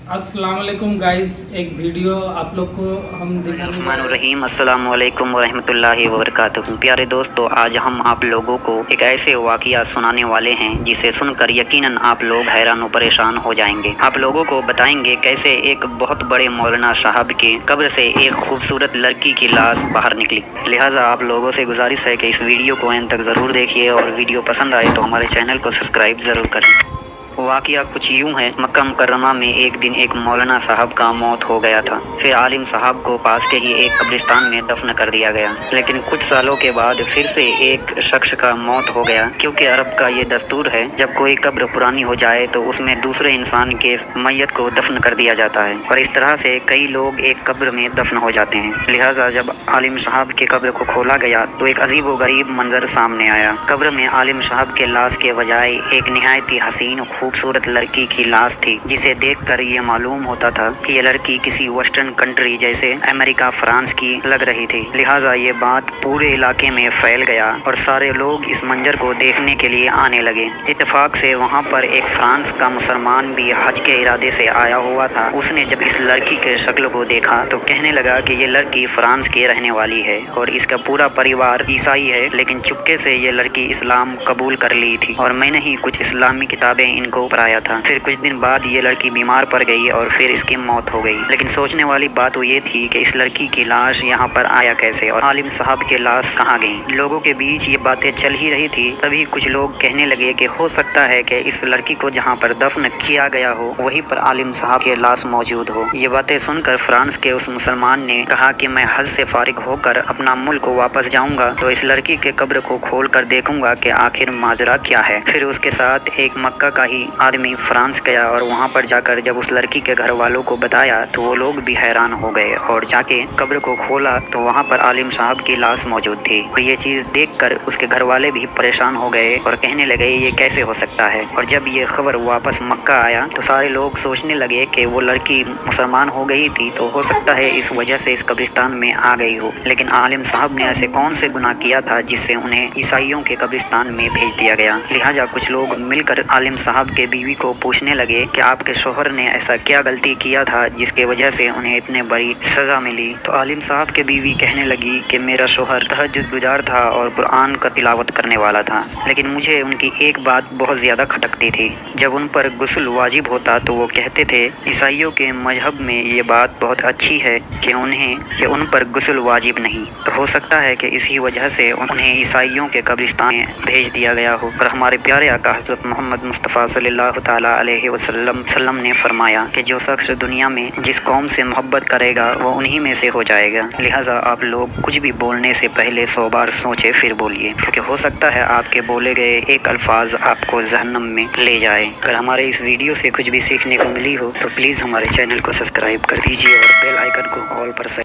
अस्सलाम वालेकुम गाइस, एक वीडियो आप लोग को हम दिखाने रहीम अस्सलाम वालेकुम वरहमतुल्लाहि वबरकातुहू। प्यारे दोस्तों, आज हम आप लोगों को एक ऐसे वाक़या सुनाने वाले हैं जिसे सुनकर यकीनन आप लोग हैरान और परेशान हो जाएंगे। आप लोगों को बताएंगे कैसे एक बहुत बड़े मौलाना साहब के कब्र से एक खूबसूरत लड़की की लाश बाहर निकली। लिहाजा आप लोगों से गुजारिश है कि इस वीडियो को अंत तक ज़रूर देखिए और वीडियो पसंद आए तो हमारे चैनल को सब्सक्राइब ज़रूर करें। वाक़या कुछ यूँ है, मक्का मुकर्रमा में एक दिन एक मौलाना साहब का मौत हो गया था। फिर आलिम साहब को पास के ही एक कब्रिस्तान में दफन कर दिया गया। लेकिन कुछ सालों के बाद फिर से एक शख्स का मौत हो गया, क्योंकि अरब का ये दस्तूर है, जब कोई कब्र पुरानी हो जाए तो उसमें दूसरे इंसान के मैयत को दफन कर दिया जाता है और इस तरह से कई लोग एक कब्र में दफन हो जाते हैं। लिहाजा जब आलिम साहब के कब्र को खोला गया तो एक अजीब व गरीब मंजर सामने आया। कब्र में आलिम साहब के लाश के बजाय एक निहायत ही हसीन खूबसूरत लड़की की लाश थी, जिसे देखकर ये मालूम होता था कि ये लड़की किसी वेस्टर्न कंट्री जैसे अमेरिका, फ्रांस की लग रही थी। लिहाजा ये बात पूरे इलाके में फैल गया और सारे लोग इस मंजर को देखने के लिए आने लगे। इत्तेफाक से वहाँ पर एक फ्रांस का मुसलमान भी हज के इरादे से आया हुआ था। उसने जब इस लड़की के शक्ल को देखा तो कहने लगा कि ये लड़की फ्रांस की रहने वाली है और इसका पूरा परिवार ईसाई है, लेकिन चुपके से ये लड़की इस्लाम कबूल कर ली थी और मैंने ही कुछ इस्लामी किताबें इनको पढ़ाया था। फिर कुछ दिन बाद ये लड़की बीमार पड़ गई और फिर इसकी मौत हो गई। लेकिन सोचने वाली बात तो ये थी कि इस लड़की की लाश यहाँ पर आया कैसे और आलिम साहब की लाश कहाँ गई। लोगों के बीच ये बातें चल ही रही थी, तभी कुछ लोग कहने लगे कि हो सकता है कि इस लड़की को जहाँ पर दफन किया गया हो वहीं पर आलिम साहब की लाश मौजूद हो। ये बातें सुनकर फ्रांस के उस मुसलमान ने कहा कि मैं हज से फारिग होकर अपना मुल्क को वापस जाऊंगा तो इस लड़की के कब्र को खोल कर देखूंगा कि आखिर माजरा क्या है। फिर उसके साथ एक मक्का का ही आदमी फ्रांस गया और वहाँ पर जाकर जब उस लड़की के घर वालों को बताया तो वो लोग भी हैरान हो गए और जाके कब्र को खोला तो वहाँ पर आलिम साहब की लाश मौजूद थी। और ये चीज़ देखकर उसके घर वाले भी परेशान हो गए और कहने लगे ये कैसे हो सकता है। और जब ये खबर वापस मक्का आया तो सारे लोग सोचने लगे कि वो लड़की मुसलमान हो गई थी तो हो सकता है इस वजह से इस कब्रिस्तान में आ गई हो। लेकिन आलिम साहब ने ऐसे कौन से गुनाह किया था जिससे उन्हें ईसाइयों के कब्रिस्तान में भेज दिया गया। लिहाजा कुछ लोग मिलकर आलिम साहब के बीवी को पूछने लगे कि आपके शोहर ने ऐसा क्या गलती किया था जिसके वजह से उन्हें इतने बड़ी सजा मिली। तो आलिम साहब के बीवी कहने लगी कि मेरा शोहर तहज्जुद गुजार था और कुरान का तिलावत करने वाला था, लेकिन मुझे उनकी एक बात बहुत ज़्यादा खटकती थी। जब उन पर गुस्ल वाजिब होता तो वो कहते थे ईसाइयों के मजहब में ये बात बहुत अच्छी है कि उन पर गुस्ल वाजिब नहीं। तो हो सकता है कि इसी वजह से उन्हें ईसाइयों के कब्रिस्तान में भेज दिया गया हो। और हमारे प्यारे आका हज़रत मोहम्मद मुस्तफ़ा सल्लल्लाहु ताला अलैहि वसल्लम ने फरमाया कि जो शख्स दुनिया में जिस कौम से मोहब्बत करेगा वो उन्हीं में से हो जाएगा। लिहाजा आप लोग कुछ भी बोलने से पहले 100 बार सोचे फिर बोलिए, क्योंकि हो सकता है आपके बोले गए एक अल्फाज आपको जहन्नम में ले जाए। अगर हमारे इस वीडियो से कुछ भी सीखने को मिली हो तो प्लीज़ हमारे चैनल को सब्सक्राइब कर दीजिए और बेल आइकन को ऑल पर सेट